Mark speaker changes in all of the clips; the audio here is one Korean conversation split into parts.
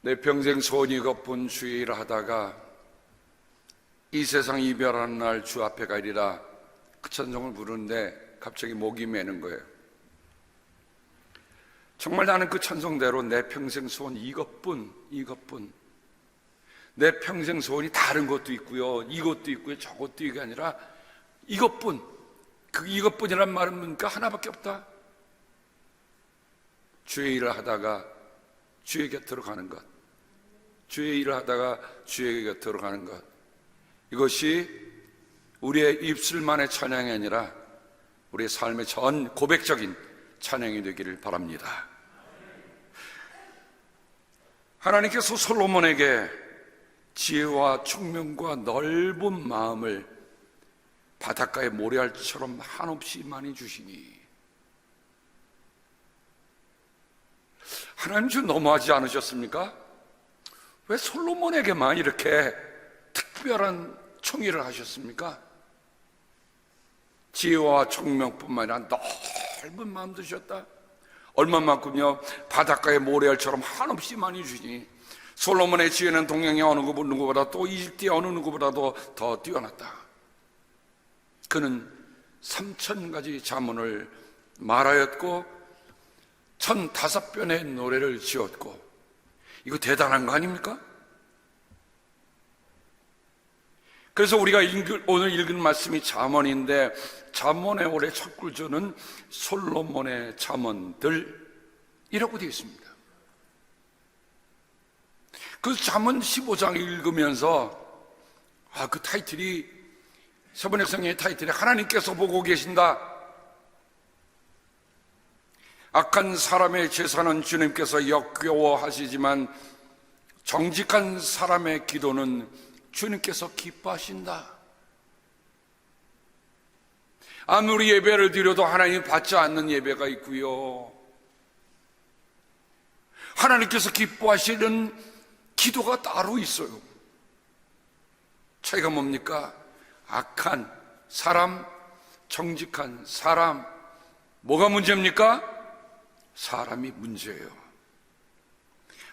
Speaker 1: 내 평생 소원이 이것뿐 주의 일을 하다가 이 세상 이별하는 날 주 앞에 가리라, 그 찬송을 부르는데 갑자기 목이 메는 거예요. 정말 나는 그 찬송대로 내 평생 소원 이것뿐 내 평생 소원이 다른 것도 있고요, 이것도 있고요, 저것도 이게 아니라 이것뿐. 그 이것뿐이란 말은 뭡니까? 하나밖에 없다. 주의 일을 하다가 주의 곁으로 가는 것, 주의 일을 하다가 주의 곁으로 가는 것, 이것이 우리의 입술만의 찬양이 아니라 우리의 삶의 전 고백적인 찬양이 되기를 바랍니다. 하나님께서 솔로몬에게 지혜와 총명과 넓은 마음을 바닷가의 모래알처럼 한없이 많이 주시니, 하나님 좀 너무하지 않으셨습니까? 왜 솔로몬에게만 이렇게 특별한 총의를 하셨습니까? 지혜와 총명뿐만 아니라 넓은 마음 주셨다. 얼마만큼요? 바닷가의 모래알처럼 한없이 많이 주시니 솔로몬의 지혜는 동양의 어느 누구보다, 또 이집트의 어느 누구보다도 더 뛰어났다. 그는 3,000가지 잠언을 말하였고 1,005편의 노래를 지었고, 이거 대단한 거 아닙니까? 그래서 우리가 오늘 읽은 말씀이 잠언인데, 잠언의 올해 첫 구절은 솔로몬의 잠언들이라고 되어 있습니다. 그 잠언 15장 읽으면서 그 타이틀이, 서번역 성경의 타이틀이 하나님께서 보고 계신다. 악한 사람의 제사는 주님께서 역겨워하시지만 정직한 사람의 기도는 주님께서 기뻐하신다. 아무리 예배를 드려도 하나님 받지 않는 예배가 있고요, 하나님께서 기뻐하시는 기도가 따로 있어요. 차이가 뭡니까? 악한 사람, 정직한 사람, 뭐가 문제입니까? 사람이 문제예요.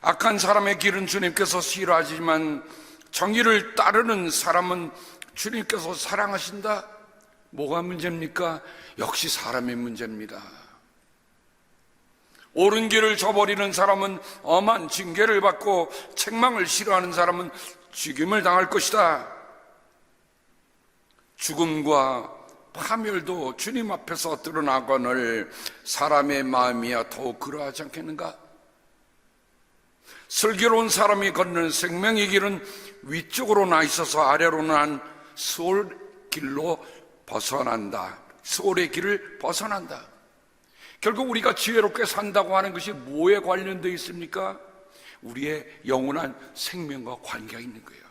Speaker 1: 악한 사람의 길은 주님께서 싫어하지만 정의를 따르는 사람은 주님께서 사랑하신다. 뭐가 문제입니까? 역시 사람의 문제입니다. 옳은 길을 저버리는 사람은 엄한 징계를 받고 책망을 싫어하는 사람은 죽임을 당할 것이다. 죽음과 파멸도 주님 앞에서 드러나거늘 사람의 마음이야 더욱 그러하지 않겠는가? 슬기로운 사람이 걷는 생명의 길은 위쪽으로 나 있어서 아래로 난 수월 길로 벗어난다. 수월의 길을 벗어난다. 결국 우리가 지혜롭게 산다고 하는 것이 뭐에 관련되어 있습니까? 우리의 영원한 생명과 관계가 있는 거예요.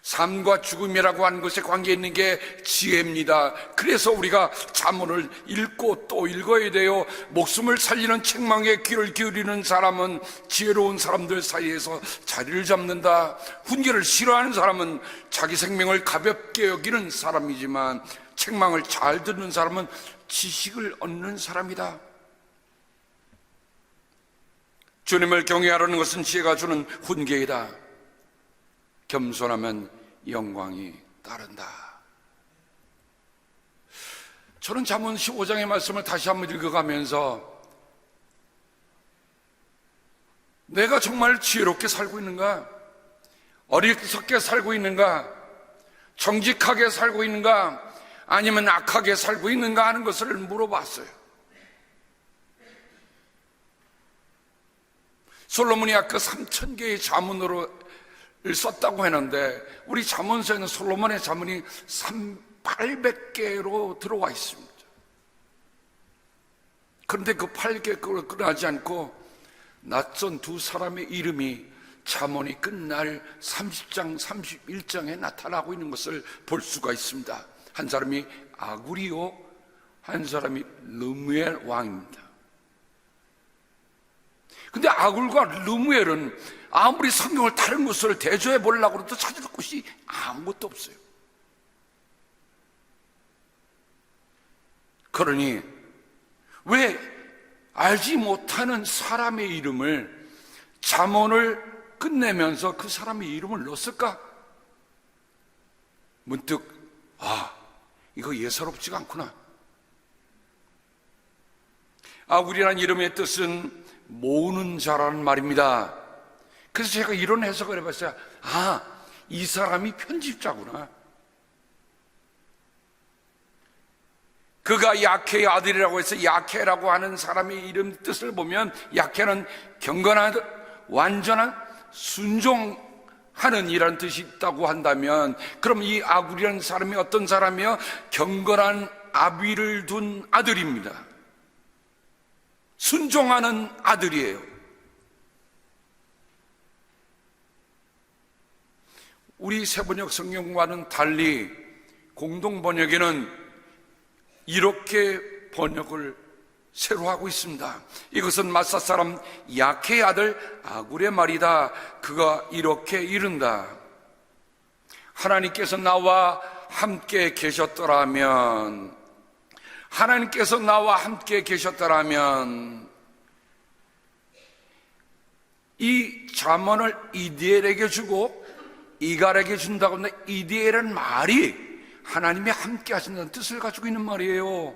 Speaker 1: 삶과 죽음이라고 하는 것에 관계 있는 게 지혜입니다. 그래서 우리가 잠언을 읽고 또 읽어야 돼요. 목숨을 살리는 책망에 귀를 기울이는 사람은 지혜로운 사람들 사이에서 자리를 잡는다. 훈계를 싫어하는 사람은 자기 생명을 가볍게 여기는 사람이지만 책망을 잘 듣는 사람은 지식을 얻는 사람이다. 주님을 경외하려는 것은 지혜가 주는 훈계이다. 겸손하면 영광이 따른다. 저는 잠언 15장의 말씀을 다시 한번 읽어가면서 내가 정말 지혜롭게 살고 있는가? 어리석게 살고 있는가? 정직하게 살고 있는가? 아니면 악하게 살고 있는가 하는 것을 물어봤어요. 솔로몬이 아까 3,000개의 잠언으로 썼다고 했는데 우리 잠언서에는 솔로몬의 잠언이 800개로 들어와 있습니다. 그런데 그 8개로 끝나지 않고 낯선 두 사람의 이름이 잠언이 끝날 30장, 31장에 나타나고 있는 것을 볼 수가 있습니다. 한 사람이 아구리오, 한 사람이 르무엘 왕입니다. 근데 아굴과 르무엘은 아무리 성경을 다른 것을 대조해 보려고 해도 찾을 곳이 아무것도 없어요. 그러니 왜 알지 못하는 사람의 이름을 잠언을 끝내면서 그 사람의 이름을 넣었을까? 문득 이거 예사롭지가 않구나. 아굴이라는 이름의 뜻은 모으는 자라는 말입니다. 그래서 제가 이런 해석을 해봤어요. 이 사람이 편집자구나. 그가 야케의 아들이라고 해서 야케라고 하는 사람의 이름 뜻을 보면 야케는 경건한, 완전한, 순종하는 이라는 뜻이 있다고 한다면, 그럼 이 아굴이라는 사람이 어떤 사람이요? 경건한 아비를 둔 아들입니다. 순종하는 아들이에요. 우리 세번역 성경과는 달리 공동 번역에는 이렇게 번역을 새로 하고 있습니다. 이것은 마사 사람 야케의 아들 아굴의 말이다. 그가 이렇게 이른다. 하나님께서 나와 함께 계셨더라면, 하나님께서 나와 함께 계셨더라면 이 잠언을 이디엘에게 주고 이갈에게 준다고 하는데, 이디엘은 말이 하나님이 함께 하신다는 뜻을 가지고 있는 말이에요.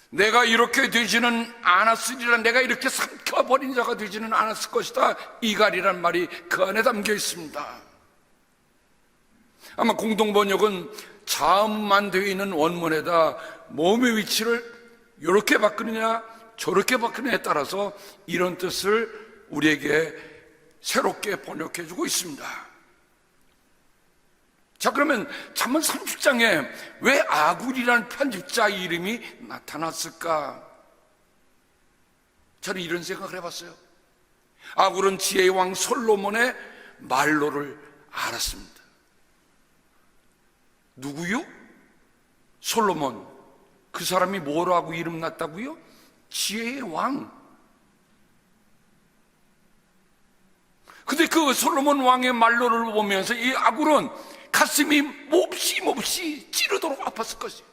Speaker 1: 내가 이렇게 되지는 않았으리라, 내가 이렇게 삼켜버린 자가 되지는 않았을 것이다. 이갈이란 말이 그 안에 담겨 있습니다. 아마 공동번역은 자음만 되어 있는 원문에다 몸의 위치를 이렇게 바꾸느냐 저렇게 바꾸느냐에 따라서 이런 뜻을 우리에게 새롭게 번역해주고 있습니다. 자, 그러면 잠언 30장에 왜 아굴이라는 편집자 이름이 나타났을까? 저는 이런 생각을 해봤어요. 아굴은 지혜의 왕 솔로몬의 말로를 알았습니다. 누구요? 솔로몬. 그 사람이 뭐라고 이름 났다고요? 지혜의 왕. 근데 그 솔로몬 왕의 말로를 보면서 이 아굴은 가슴이 몹시 찌르도록 아팠을 것이에요.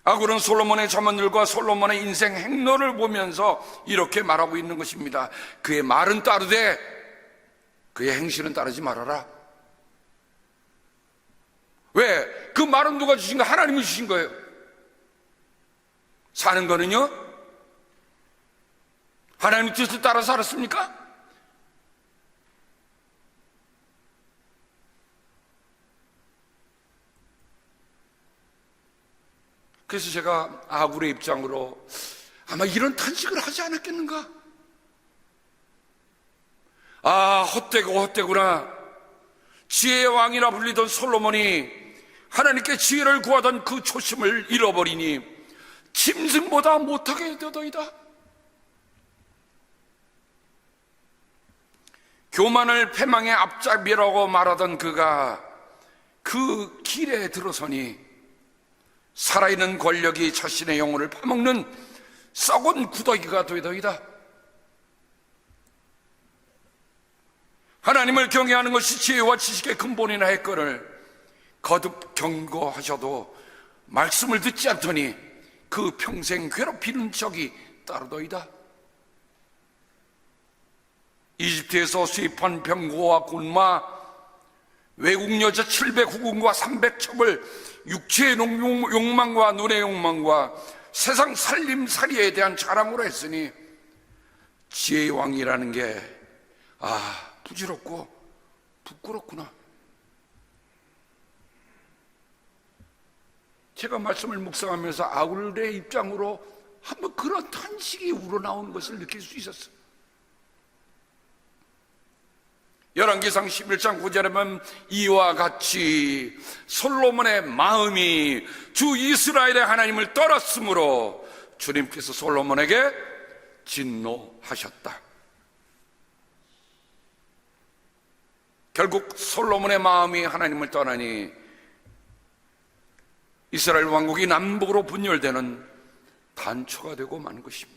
Speaker 1: 아굴은 솔로몬의 잠언들과 솔로몬의 인생 행로를 보면서 이렇게 말하고 있는 것입니다. 그의 말은 따르되 그의 행실은 따르지 말아라. 왜? 그 말은 누가 주신 거예요? 하나님이 주신 거예요. 사는 거는요? 하나님 뜻을 따라 살았습니까? 그래서 제가 아굴의 입장으로 아마 이런 탄식을 하지 않았겠는가? 헛되구나. 지혜의 왕이라 불리던 솔로몬이 하나님께 지혜를 구하던 그 초심을 잃어버리니 짐승보다 못하게 되더이다. 교만을 패망의 앞잡이라고 말하던 그가 그 길에 들어서니 살아있는 권력이 자신의 영혼을 파먹는 썩은 구더기가 되더이다. 하나님을 경외하는 것이 지혜와 지식의 근본이나 했거늘 거듭 경고하셔도 말씀을 듣지 않더니 그 평생 괴롭히는 적이 따르더이다. 이집트에서 수입한 병고와 곤마, 외국 여자 700후궁과 300첩을 육체의 욕망과 눈의 욕망과 세상 살림살이에 대한 자랑으로 했으니 지혜의 왕이라는 게 부질없고 부끄럽구나. 제가 말씀을 묵상하면서 아굴의 입장으로 한번 그런 탄식이 우러나오는 것을 느낄 수 있었어요. 열왕기상 11장 9절에 보면 이와 같이 솔로몬의 마음이 주 이스라엘의 하나님을 떠났으므로 주님께서 솔로몬에게 진노하셨다. 결국 솔로몬의 마음이 하나님을 떠나니 이스라엘 왕국이 남북으로 분열되는 단초가 되고 만 것입니다.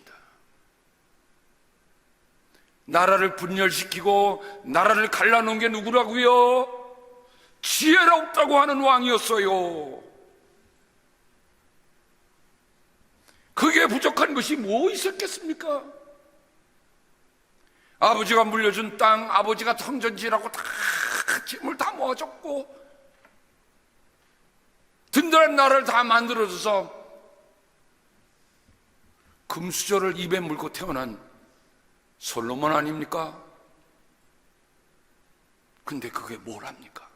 Speaker 1: 나라를 분열시키고 나라를 갈라놓은 게 누구라고요? 지혜가 없다고 하는 왕이었어요. 그게 부족한 것이 뭐 있었겠습니까? 아버지가 물려준 땅, 아버지가 성전지라고 다 짐을 다 모아줬고 든든한 나라를 다 만들어줘서 금수저를 입에 물고 태어난 솔로몬 아닙니까? 근데 그게 뭘 합니까?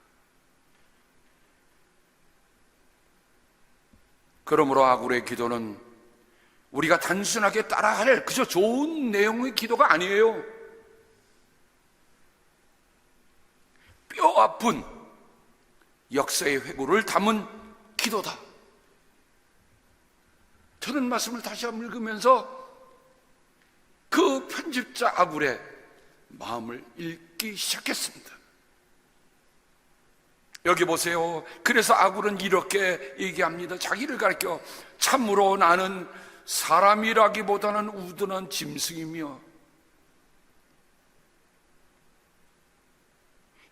Speaker 1: 그러므로 아굴의 기도는 우리가 단순하게 따라할 그저 좋은 내용의 기도가 아니에요. 뼈 아픈 역사의 회고를 담은 기도다. 저는 말씀을 다시 한번 읽으면서 그 편집자 아굴의 마음을 읽기 시작했습니다. 여기 보세요. 그래서 아굴은 이렇게 얘기합니다. 자기를 가리켜 참으로 나는 사람이라기보다는 우둔한 짐승이며.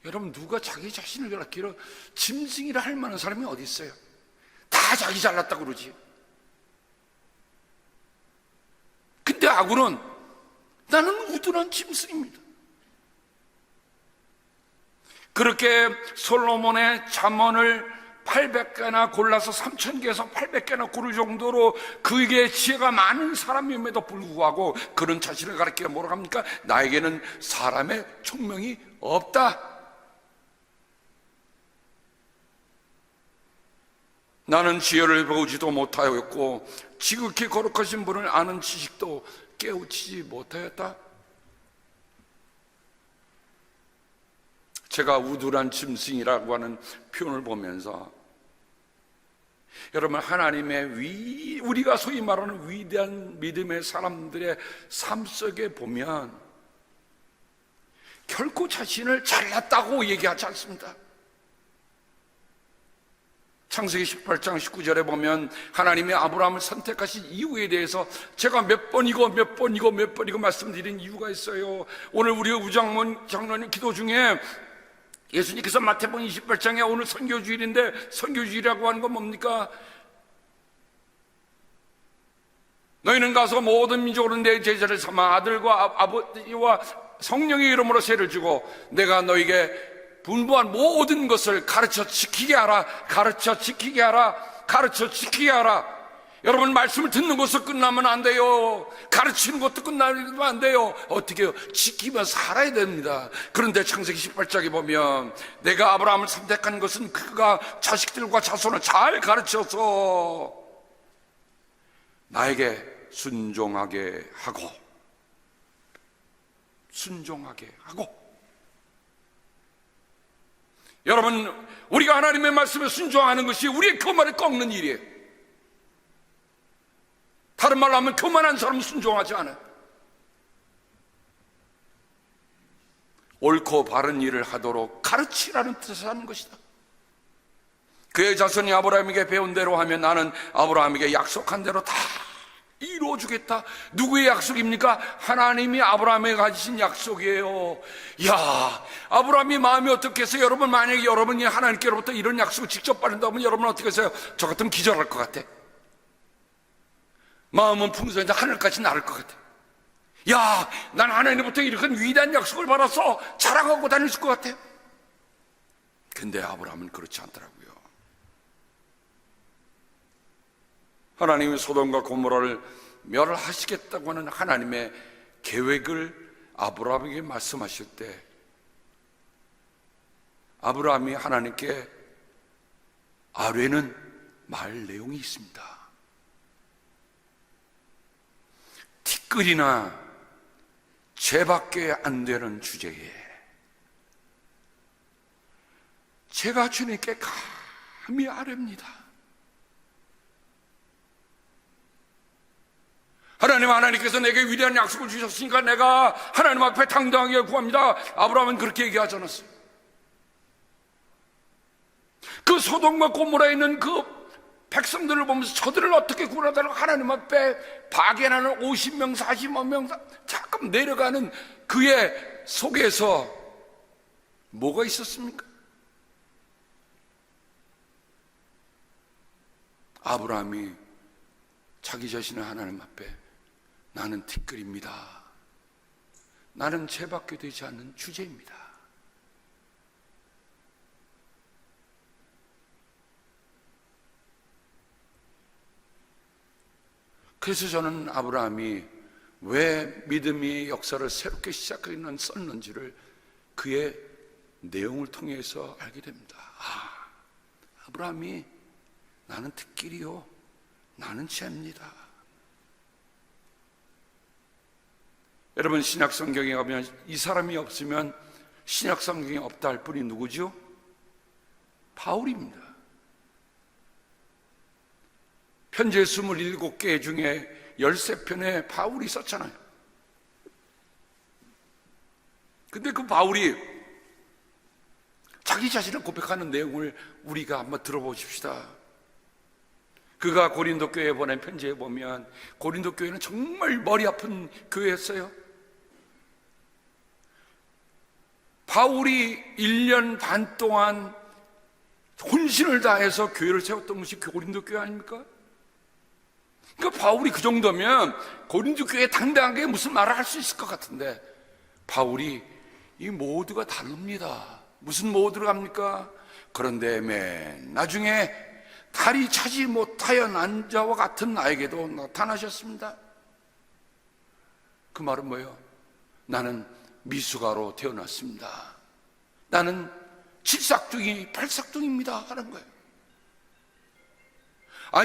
Speaker 1: 여러분, 누가 자기 자신을 가리켜 짐승이라 할 만한 사람이 어디 있어요? 다 자기 잘났다고 그러지. 근데 아굴은 나는 우둔한 짐승입니다. 그렇게 솔로몬의 잠언을 800개나 골라서 3000개에서 800개나 고를 정도로 그에게 지혜가 많은 사람임에도 불구하고 그런 자신을 가리켜 뭐라고 합니까? 나에게는 사람의 총명이 없다. 나는 지혜를 배우지도 못하였고 지극히 거룩하신 분을 아는 지식도 깨우치지 못하였다. 제가 우둔한 짐승이라고 하는 표현을 보면서 여러분, 하나님의 우리가 소위 말하는 위대한 믿음의 사람들의 삶 속에 보면 결코 자신을 잘났다고 얘기하지 않습니다. 창세기 18장 19절에 보면 하나님이 아브라함을 선택하신 이유에 대해서 제가 몇 번이고 말씀드린 이유가 있어요. 오늘 우리 우장문 장로님 기도 중에 예수님께서 마태복음 28장에 오늘 선교주일인데 선교주일이라고 하는 건 뭡니까? 너희는 가서 모든 민족으로 내 제자를 삼아 아들과 아버지와 성령의 이름으로 세를 주고 내가 너에게 분부한 모든 것을 가르쳐 지키게 하라. 가르쳐 지키게 하라. 가르쳐 지키게 하라. 여러분, 말씀을 듣는 것으로 끝나면 안 돼요. 가르치는 것도 끝나면 안 돼요. 어떻게 해요? 지키며 살아야 됩니다. 그런데 창세기 18장에 보면 내가 아브라함을 선택한 것은 그가 자식들과 자손을 잘 가르쳐서 나에게 순종하게 하고 여러분, 우리가 하나님의 말씀에 순종하는 것이 우리의 교만을 꺾는 일이에요. 다른 말로 하면 교만한 사람은 순종하지 않아요. 옳고 바른 일을 하도록 가르치라는 뜻을 하는 것이다. 그의 자손이 아브라함에게 배운 대로 하면 나는 아브라함에게 약속한 대로 다 이루어주겠다. 누구의 약속입니까? 하나님이 아브라함에게 가지신 약속이에요. 야, 아브라함이 마음이 어떻겠어요? 여러분, 만약에 여러분이 하나님께로부터 이런 약속을 직접 받는다면 여러분은 어떻게 하세요? 저 같으면 기절할 것 같아. 마음은 풍성해서 하늘까지 나를 것 같아. 야, 난 하나님부터 이렇게 위대한 약속을 받아서 자랑하고 다닐 것 같아. 근데 아브라함은 그렇지 않더라고요. 하나님이 소돔과 고모라를 멸하시겠다고 하는 하나님의 계획을 아브라함에게 말씀하실 때 아브라함이 하나님께 아뢰는 말 내용이 있습니다. 티끌이나 죄밖에 안 되는 주제에 제가 주님께 감히 아뢰입니다. 하나님께서 내게 위대한 약속을 주셨으니까 내가 하나님 앞에 당당하게 구합니다. 아브라함은 그렇게 얘기하지 않았어요. 그 소돔과 고모라에 있는 그 백성들을 보면서 저들을 어떻게 구원하달라고 하나님 앞에 박해하는 50명, 40명 자꾸 내려가는 그의 속에서 뭐가 있었습니까? 아브라함이 자기 자신을 하나님 앞에 나는 티끌입니다. 나는 죄밖에 되지 않는 주제입니다. 그래서 저는 아브라함이 왜 믿음의 역사를 새롭게 시작하기는 썼는지를 그의 내용을 통해서 알게 됩니다. 아브라함이 나는 티끌이요, 나는 죄입니다. 여러분, 신약 성경에 가면 이 사람이 없으면 신약 성경에 없다 할 분이 누구죠? 바울입니다. 편지 27개 중에 13편에 바울이 썼잖아요. 근데 그 바울이 자기 자신을 고백하는 내용을 우리가 한번 들어보십시다. 그가 고린도 교회에 보낸 편지에 보면 고린도 교회는 정말 머리 아픈 교회였어요. 바울이 1년 반 동안 혼신을 다해서 교회를 세웠던 것이 고린도 교회 아닙니까? 그러니까 바울이 그 정도면 고린도 교회에 당당하게 무슨 말을 할 수 있을 것 같은데, 바울이 이 모두가 다릅니다. 무슨 모두가 합니까? 그런데 맨 나중에 다리 차지 못하여 난 자와 같은 나에게도 나타나셨습니다. 그 말은 뭐예요? 나는 미숙아로 태어났습니다. 나는 7삭둥이 8삭둥입니다 하는 거예요.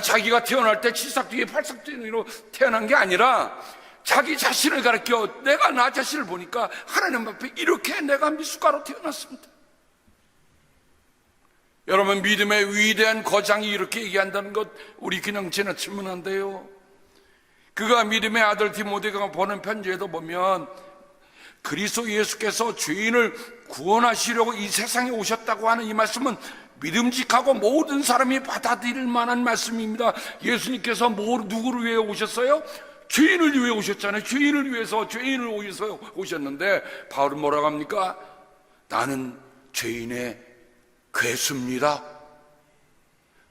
Speaker 1: 자기가 태어날 때 7삭둥이 8삭둥이로 태어난 게 아니라 자기 자신을 가르쳐 내가 나 자신을 보니까 하나님 앞에 이렇게 내가 미숙아로 태어났습니다. 여러분, 믿음의 위대한 거장이 이렇게 얘기한다는 것 우리 그냥 지나치면 안 돼요. 그가 믿음의 아들 디모데가 보낸 편지에도 보면 그리스도 예수께서 죄인을 구원하시려고 이 세상에 오셨다고 하는 이 말씀은 믿음직하고 모든 사람이 받아들일 만한 말씀입니다. 예수님께서 누구를 위해 오셨어요? 죄인을 위해 오셨잖아요. 죄인을 위해서 오셨는데 바울은 뭐라고 합니까? 나는 죄인의 괴수입니다.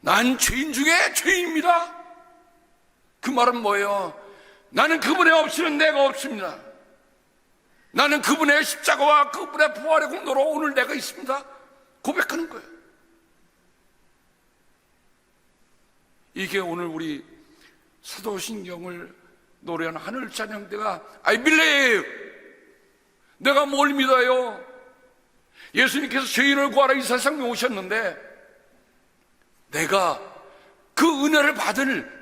Speaker 1: 난 죄인 중에 죄인입니다. 그 말은 뭐예요? 나는 그분의 없이는 내가 없습니다. 나는 그분의 십자가와 그분의 부활의 공로로 오늘 내가 있습니다. 고백하는 거예요. 이게 오늘 우리 사도신경을 노래하는 하늘 찬양대가 I believe, 내가 뭘 믿어요? 예수님께서 죄인을 구하러 이 세상에 오셨는데 내가 그 은혜를 받을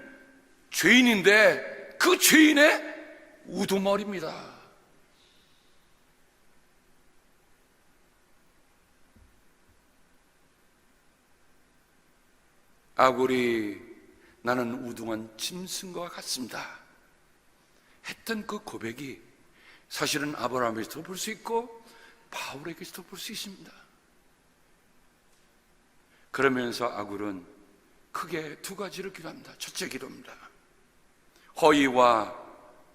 Speaker 1: 죄인인데 그 죄인의 우두머리입니다. 아굴이 나는 우등한 짐승과 같습니다 했던 그 고백이 사실은 아브라함에서도 볼 수 있고 바울에게서도 볼 수 있습니다. 그러면서 아굴은 크게 두 가지를 기도합니다. 첫째 기도입니다. 허위와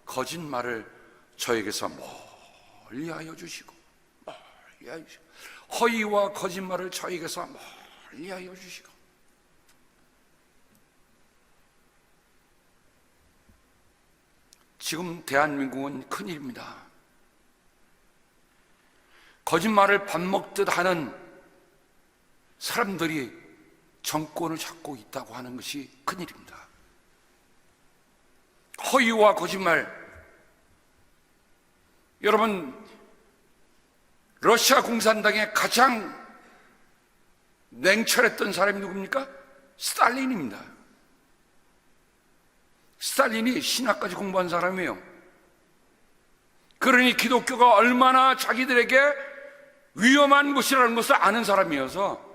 Speaker 1: 거짓말을 저에게서 멀리하여 주시고, 허위와 거짓말을 저에게서 멀리하여 주시고. 지금 대한민국은 큰일입니다. 거짓말을 밥 먹듯 하는 사람들이 정권을 잡고 있다고 하는 것이 큰일입니다. 허위와 거짓말. 여러분, 러시아 공산당의 가장 냉철했던 사람이 누굽니까? 스탈린입니다. 스탈린이 신학까지 공부한 사람이에요. 그러니 기독교가 얼마나 자기들에게 위험한 것이라는 것을 아는 사람이어서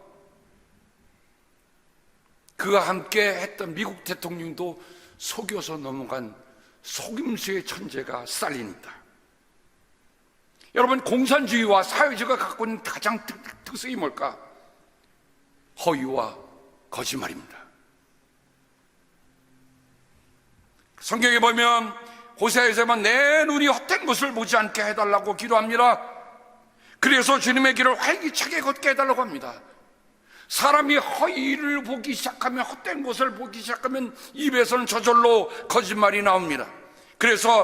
Speaker 1: 그가 함께 했던 미국 대통령도 속여서 넘어간 속임수의 천재가 스탈린입니다. 여러분, 공산주의와 사회주의가 갖고 있는 가장 특성이 뭘까? 허위와 거짓말입니다. 성경에 보면 호세아에서만 내 눈이 헛된 것을 보지 않게 해달라고 기도합니다. 그래서 주님의 길을 활기차게 걷게 해달라고 합니다. 사람이 허위를 보기 시작하면, 헛된 것을 보기 시작하면 입에서는 저절로 거짓말이 나옵니다. 그래서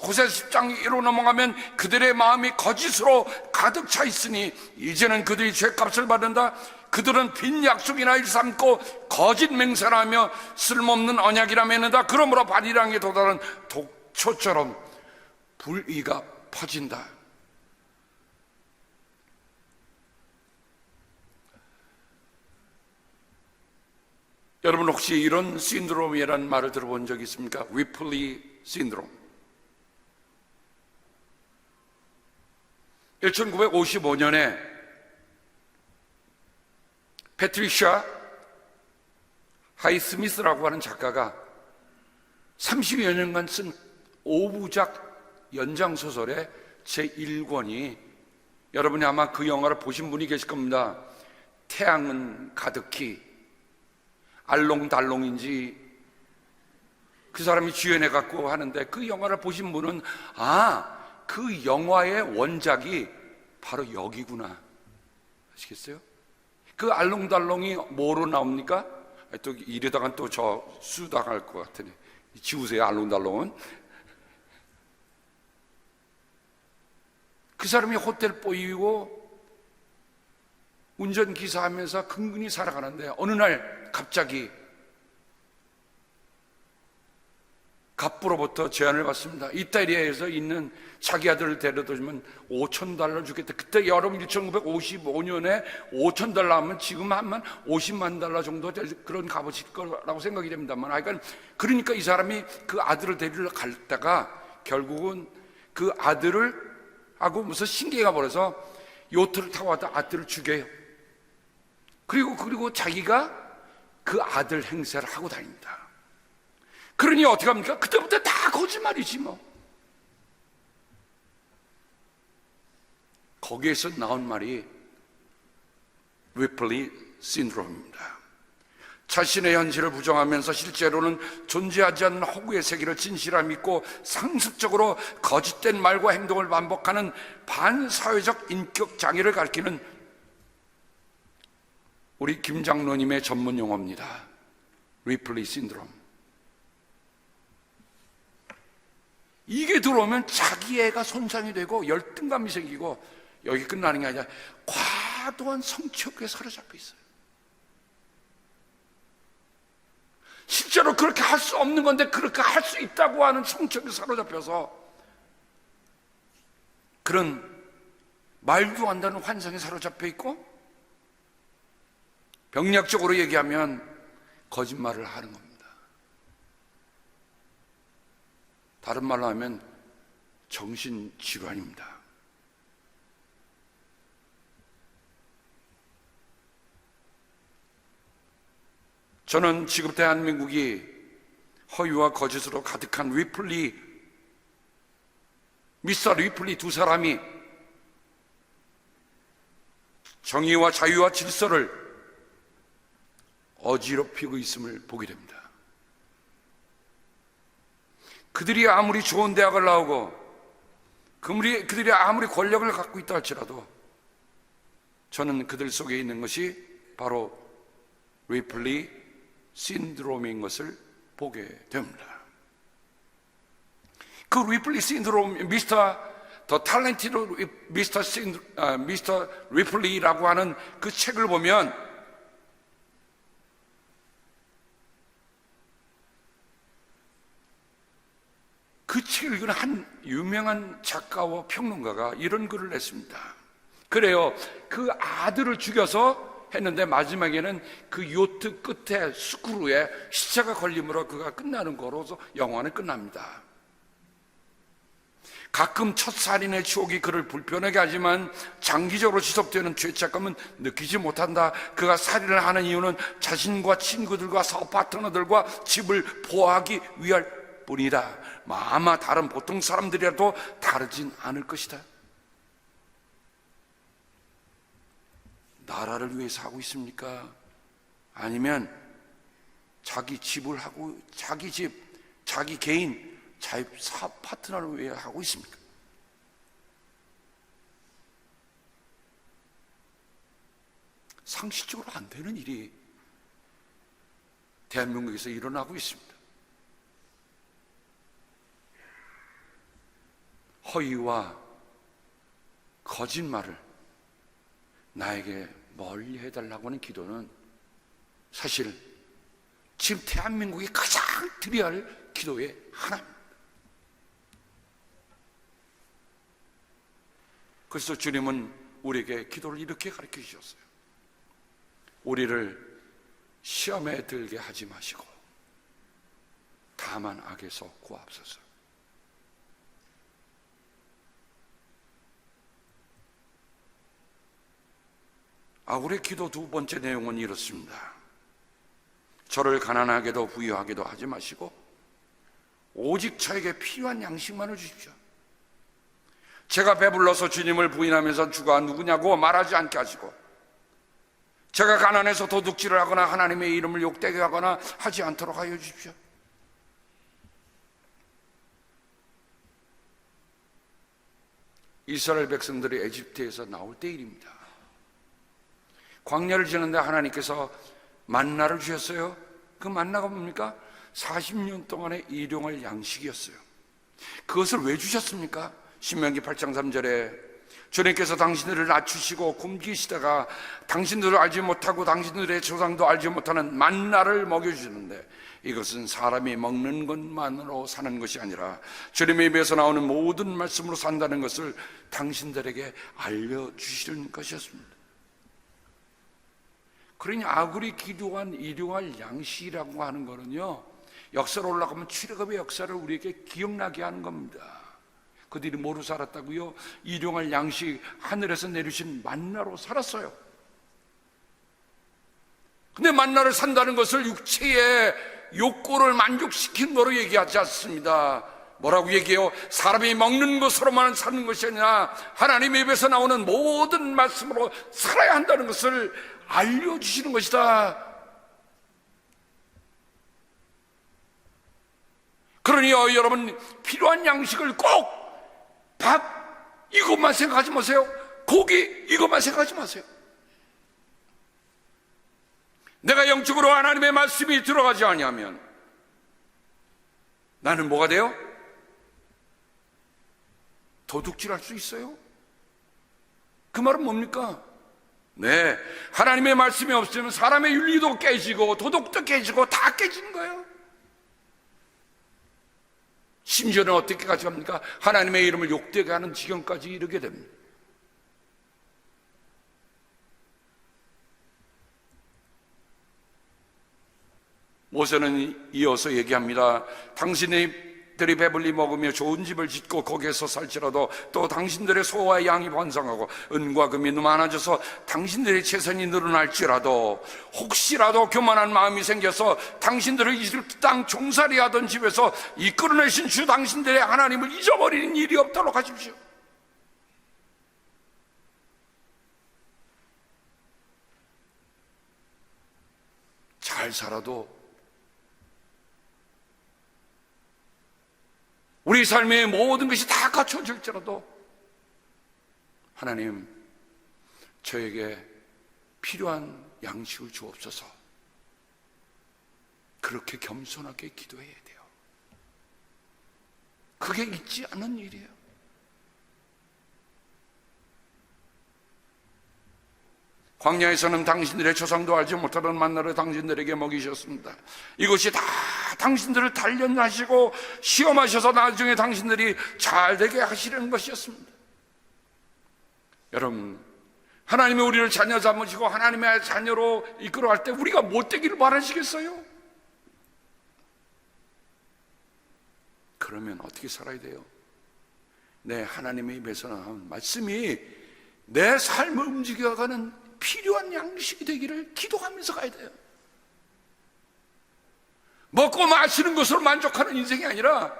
Speaker 1: 호세 10장 1로 넘어가면 그들의 마음이 거짓으로 가득 차 있으니 이제는 그들이 죄값을 받는다. 그들은 빈 약속이나 일삼고 거짓 맹세를 하며 쓸모없는 언약이라 맺는다. 그러므로 바리랑에 도달한 독초처럼 불의가 퍼진다. 여러분 혹시 이런 신드롬이라는 말을 들어본 적 있습니까? 위플리 신드롬. 1955년에 패트리샤 하이스미스라고 하는 작가가 30여 년간 쓴 5부작 연장소설의 제1권이, 여러분이 아마 그 영화를 보신 분이 계실 겁니다. 태양은 가득히, 알롱달롱인지 그 사람이 주연해갖고 하는데, 그 영화를 보신 분은 그 영화의 원작이 바로 여기구나 아시겠어요? 그 알롱달롱이 뭐로 나옵니까? 또 이러다간 또 저 수당할 것 같으니 지우세요. 알롱달롱은 그 사람이 호텔 보이고 운전기사 하면서 근근히 살아가는데 어느 날 갑자기 갑부로부터 제안을 받습니다. 이탈리아에서 있는 자기 아들을 데려다 주면 $5,000 주겠다. 그때 여러분 1955년에 $5,000 하면 지금 하면 $50만 정도 될 그런 값일 거라고 생각이 됩니다만, 그러니까 이 사람이 그 아들을 데리러 갔다가 결국은 그 아들을 하고 무슨 신기가 벌어서 요트를 타고 왔다 아들을 죽여요. 그리고 자기가 그 아들 행세를 하고 다닙니다. 그러니 어떻게 합니까? 그때부터 다 거짓말이지 뭐. 거기에서 나온 말이 위플리 신드롬입니다. 자신의 현실을 부정하면서 실제로는 존재하지 않는 허구의 세계를 진실함 믿고 상습적으로 거짓된 말과 행동을 반복하는 반사회적 인격 장애를 가리키는 우리 김 장로님의 전문 용어입니다. 위플리 신드롬. 이게 들어오면 자기애가 손상이 되고 열등감이 생기고, 여기 끝나는 게 아니라 과도한 성취욕에 사로잡혀 있어요. 실제로 그렇게 할 수 없는 건데 그렇게 할 수 있다고 하는 성취욕에 사로잡혀서 그런 말도 안 되는 환상에 사로잡혀 있고, 병약적으로 얘기하면 거짓말을 하는 겁니다. 다른 말로 하면 정신질환입니다. 저는 지금 대한민국이 허위와 거짓으로 가득한 미스터 위플리 두 사람이 정의와 자유와 질서를 어지럽히고 있음을 보게 됩니다. 그들이 아무리 좋은 대학을 나오고 그들이 아무리 권력을 갖고 있다 할지라도 저는 그들 속에 있는 것이 바로 위플리 신드롬인 것을 보게 됩니다. 그 위플리 신드롬, 더 탤런티드 미스터 위플리라고 하는 그 책을 보면 그 책을 읽은 한 유명한 작가와 평론가가 이런 글을 냈습니다. 그래요, 그 아들을 죽여서 했는데 마지막에는 그 요트 끝에 스크루에 시체가 걸림으로 그가 끝나는 거로서 영화는 끝납니다. 가끔 첫 살인의 추억이 그를 불편하게 하지만 장기적으로 지속되는 죄책감은 느끼지 못한다. 그가 살인을 하는 이유는 자신과 친구들과 사업 파트너들과 집을 보호하기 위할 뿐이다. 아마 다른 보통 사람들이라도 다르진 않을 것이다. 나라를 위해서 하고 있습니까? 아니면 자기 집을 하고 자기 집, 자기 개인, 자기 사업 파트너를 위해 하고 있습니까? 상식적으로 안 되는 일이 대한민국에서 일어나고 있습니다. 허위와 거짓말을 나에게 멀리 해달라고 하는 기도는 사실 지금 대한민국이 가장 드려야 할 기도의 하나입니다. 그래서 주님은 우리에게 기도를 이렇게 가르쳐 주셨어요. 우리를 시험에 들게 하지 마시고 다만 악에서 구하옵소서. 우리의 기도 두 번째 내용은 이렇습니다. 저를 가난하게도 부유하게도 하지 마시고 오직 저에게 필요한 양식만을 주십시오. 제가 배불러서 주님을 부인하면서 주가 누구냐고 말하지 않게 하시고, 제가 가난해서 도둑질을 하거나 하나님의 이름을 욕되게 하거나 하지 않도록 하여 주십시오. 이스라엘 백성들이 에집트에서 나올 때 일입니다. 광야를 지는데 하나님께서 만나를 주셨어요. 그 만나가 뭡니까? 40년 동안의 일용할 양식이었어요. 그것을 왜 주셨습니까? 신명기 8장 3절에 주님께서 당신들을 낮추시고 굶기시다가 당신들을 알지 못하고 당신들의 조상도 알지 못하는 만나를 먹여주시는데, 이것은 사람이 먹는 것만으로 사는 것이 아니라 주님의 입에서 나오는 모든 말씀으로 산다는 것을 당신들에게 알려주시는 것이었습니다. 그러니 아굴이 기도한 일용할 양식이라고 하는 것은요, 역사로 올라가면 출애굽의 역사를 우리에게 기억나게 하는 겁니다. 그들이 뭐로 살았다고요? 일용할 양식, 하늘에서 내리신 만나로 살았어요. 근데 만나를 산다는 것을 육체의 욕구를 만족시키는 거로 얘기하지 않습니다. 뭐라고 얘기해요? 사람이 먹는 것으로만 사는 것이 아니라 하나님의 입에서 나오는 모든 말씀으로 살아야 한다는 것을 알려주시는 것이다. 그러니 여러분, 필요한 양식을 꼭 밥 이것만 생각하지 마세요. 고기 이것만 생각하지 마세요. 내가 영적으로 하나님의 말씀이 들어가지 아니하면 나는 뭐가 돼요? 도둑질할 수 있어요. 그 말은 뭡니까? 네, 하나님의 말씀이 없으면 사람의 윤리도 깨지고 도덕도 깨지고 다 깨지는 거예요. 심지어는 어떻게까지 합니까? 하나님의 이름을 욕되게 하는 지경까지 이르게 됩니다. 모세는 이어서 얘기합니다. 당신들이 배불리 먹으며 좋은 집을 짓고 거기에서 살지라도 또 당신들의 소와 양이 번성하고 은과 금이 많아져서 당신들의 재산이 늘어날지라도 혹시라도 교만한 마음이 생겨서 당신들을 이집트 땅 종살이 하던 집에서 이끌어내신 주 당신들의 하나님을 잊어버리는 일이 없도록 하십시오. 잘 살아도 우리 삶의 모든 것이 다 갖춰질지라도 하나님, 저에게 필요한 양식을 주옵소서. 그렇게 겸손하게 기도해야 돼요. 그게 있지 않은 일이에요. 광야에서는 당신들의 조상도 알지 못하던 만나를 당신들에게 먹이셨습니다. 이것이 다 당신들을 단련하시고 시험하셔서 나중에 당신들이 잘되게 하시려는 것이었습니다. 여러분, 하나님이 우리를 자녀 삼으시고 하나님의 자녀로 이끌어갈 때 우리가 못되기를 바라시겠어요? 그러면 어떻게 살아야 돼요? 내 하나님의 입에서 나온 말씀이 내 삶을 움직여가는 필요한 양식이 되기를 기도하면서 가야 돼요. 먹고 마시는 것으로 만족하는 인생이 아니라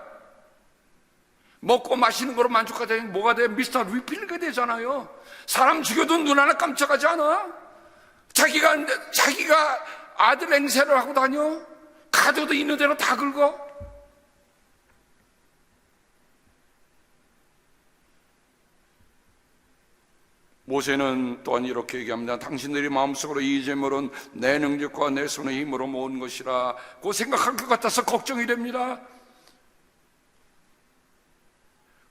Speaker 1: 먹고 마시는 것으로 만족하다니 뭐가 돼? 미스터 리필가 되잖아요. 사람 죽여도 눈 하나 깜짝하지 않아. 자기가 아들 행세를 하고 다녀. 카드도 있는 대로 다 긁어. 모세는 또한 이렇게 얘기합니다. 당신들이 마음속으로 이 재물은 내 능력과 내 손의 힘으로 모은 것이라고 생각할 것 같아서 걱정이 됩니다.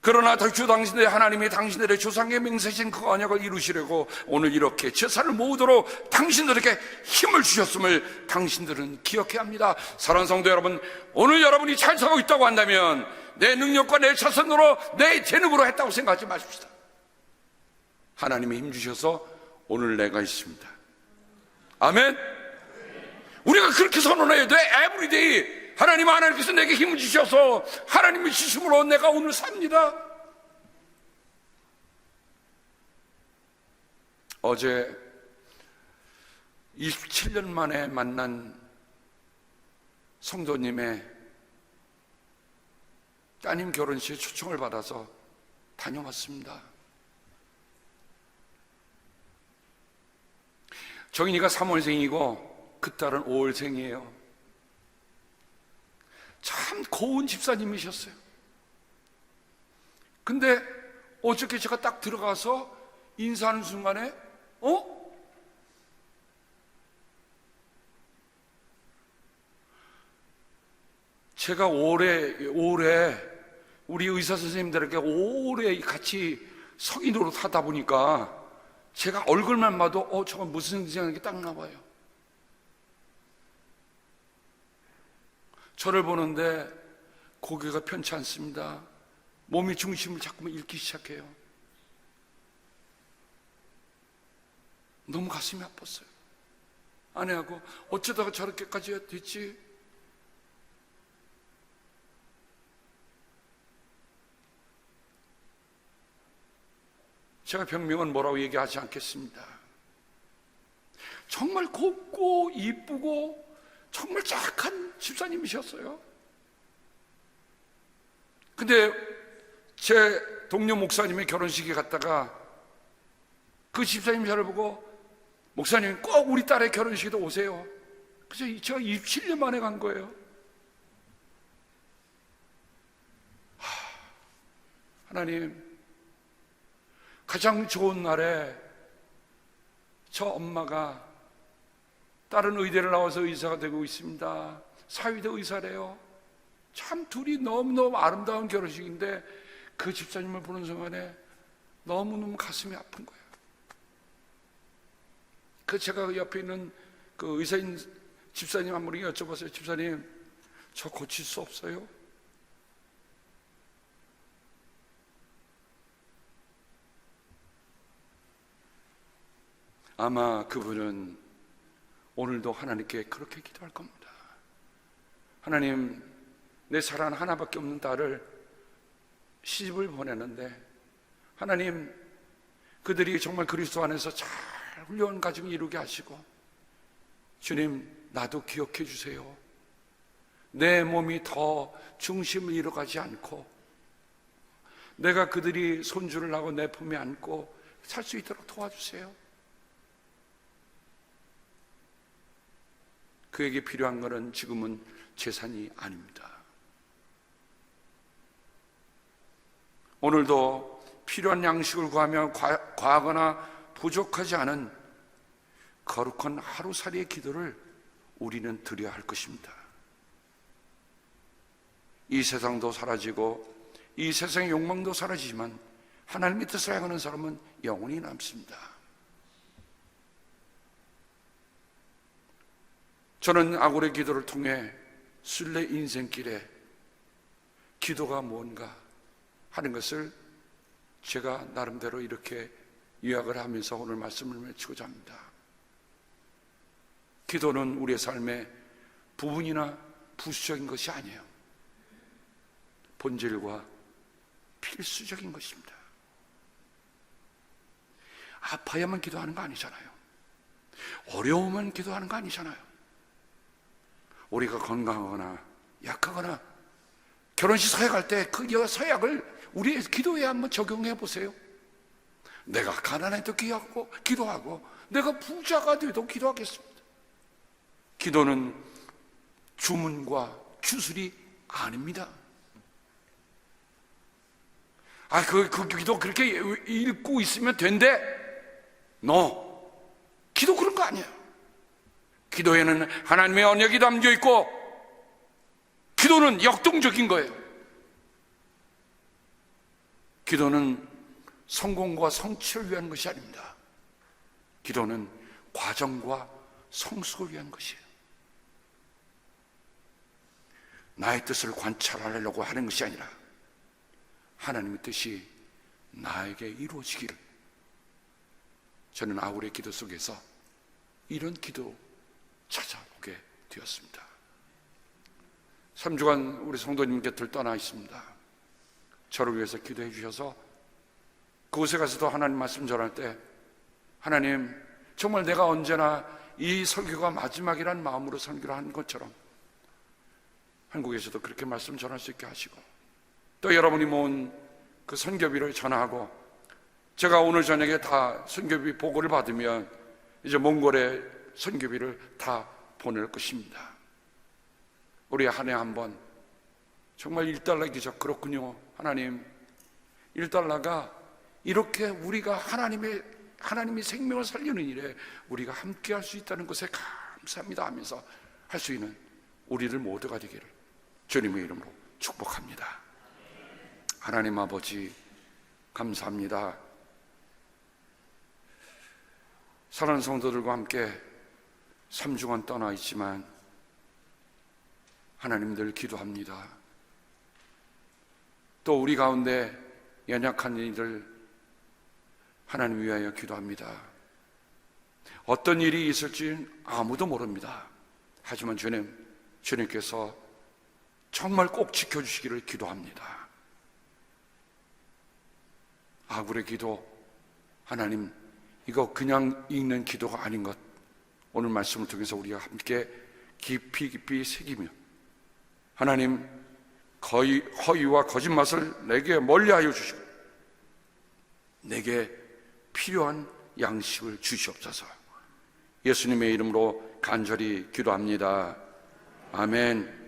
Speaker 1: 그러나 주 당신들의 하나님이 당신들의 조상의 맹세신 그 언약을 이루시려고 오늘 이렇게 제사를 모으도록 당신들에게 힘을 주셨음을 당신들은 기억해야 합니다. 사랑하는 성도 여러분, 오늘 여러분이 잘 살고 있다고 한다면 내 능력과 내 자선으로 내 재능으로 했다고 생각하지 마십시다. 하나님이 힘 주셔서 오늘 내가 있습니다. 아멘. 우리가 그렇게 선언해야 돼. 에브리데이 하나님께서 내게 힘을 주셔서 하나님의 주심으로 내가 오늘 삽니다. 어제 27년 만에 만난 성도님의 따님 결혼식에 초청을 받아서 다녀왔습니다. 정인이가 3월생이고 그 딸은 5월생이에요. 참 고운 집사님이셨어요. 근데 어저께 제가 딱 들어가서 인사하는 순간에 제가 올해 우리 의사 선생님들에게 오래 같이 성인으로 타다 보니까 제가 얼굴만 봐도 저건 무슨 생각이 딱 나와요. 저를 보는데 고개가 편치 않습니다. 몸이 중심을 자꾸만 잃기 시작해요. 너무 가슴이 아팠어요. 아내하고 어쩌다가 저렇게까지 됐지? 제가 병명은 뭐라고 얘기하지 않겠습니다. 정말 곱고 이쁘고 정말 착한 집사님이셨어요. 근데 제 동료 목사님의 결혼식에 갔다가 그 집사님 저를 보고 목사님 꼭 우리 딸의 결혼식에도 오세요. 그래서 제가 27년 만에 간 거예요. 하나님, 가장 좋은 날에 저 엄마가 다른 의대를 나와서 의사가 되고 있습니다. 사위대 의사래요. 참 둘이 너무너무 아름다운 결혼식인데 그 집사님을 보는 순간에 너무너무 가슴이 아픈 거예요. 제가 옆에 있는 그 의사인 집사님 한 분에게 여쭤봤어요. 집사님, 저 고칠 수 없어요? 아마 그분은 오늘도 하나님께 그렇게 기도할 겁니다. 하나님, 내 사랑하는 하나밖에 없는 딸을 시집을 보내는데 하나님, 그들이 정말 그리스도 안에서 잘 훌륭한 가정을 이루게 하시고 주님, 나도 기억해 주세요. 내 몸이 더 중심을 잃어가지 않고 내가 그들이 손주를 하고 내 품에 안고 살 수 있도록 도와주세요. 그에게 필요한 것은 지금은 재산이 아닙니다. 오늘도 필요한 양식을 구하며 과하거나 부족하지 않은 거룩한 하루살이의 기도를 우리는 드려야 할 것입니다. 이 세상도 사라지고 이 세상의 욕망도 사라지지만 하나님의 뜻을 행하는 사람은 영원히 남습니다. 저는 아굴의 기도를 통해 순례 인생길에 기도가 뭔가 하는 것을 제가 나름대로 이렇게 요약을 하면서 오늘 말씀을 맺고자 합니다. 기도는 우리의 삶의 부분이나 부수적인 것이 아니에요. 본질과 필수적인 것입니다. 아파야만 기도하는 거 아니잖아요. 어려우면 기도하는 거 아니잖아요. 우리가 건강하거나 약하거나 결혼식 서약할 때 그 서약을 우리의 기도에 한번 적용해 보세요. 내가 가난해도 기도하고 내가 부자가 돼도 기도하겠습니다. 기도는 주문과 주술이 아닙니다. 그 기도 그렇게 읽고 있으면 된대. 기도 그런 거 아니에요. 기도에는 하나님의 언약이 담겨 있고, 기도는 역동적인 거예요. 기도는 성공과 성취를 위한 것이 아닙니다. 기도는 과정과 성숙을 위한 것이에요. 나의 뜻을 관찰하려고 하는 것이 아니라 하나님의 뜻이 나에게 이루어지기를, 저는 아울의 기도 속에서 이런 기도 찾아보게 되었습니다. 3주간 우리 성도님 곁을 떠나 있습니다. 저를 위해서 기도해 주셔서 그곳에 가서도 하나님 말씀 전할 때, 하나님, 정말 내가 언제나 이 설교가 마지막이란 마음으로 설교를 한 것처럼 한국에서도 그렇게 말씀 전할 수 있게 하시고, 또 여러분이 모은 그 선교비를 전화하고, 제가 오늘 저녁에 다 선교비 보고를 받으면 이제 몽골에 선교비를 다 보낼 것입니다. 우리 한 해 한 번 정말 1달러 기적, 그렇군요. 하나님, 1달러가 이렇게 우리가 하나님이 생명을 살리는 일에 우리가 함께 할 수 있다는 것에 감사합니다 하면서 할 수 있는 우리들 모두가 되기를 주님의 이름으로 축복합니다. 하나님 아버지, 감사합니다. 사랑하는 성도들과 함께 3주간 떠나 있지만 하나님 늘 기도합니다. 또 우리 가운데 연약한 이들 하나님 위하여 기도합니다. 어떤 일이 있을지 아무도 모릅니다. 하지만 주님께서 정말 꼭 지켜주시기를 기도합니다. 아굴의 기도, 하나님, 이거 그냥 읽는 기도가 아닌 것, 오늘 말씀을 통해서 우리가 함께 깊이 새기며, 하나님, 허위와 거짓말을 내게 멀리하여 주시고 내게 필요한 양식을 주시옵소서. 예수님의 이름으로 간절히 기도합니다. 아멘.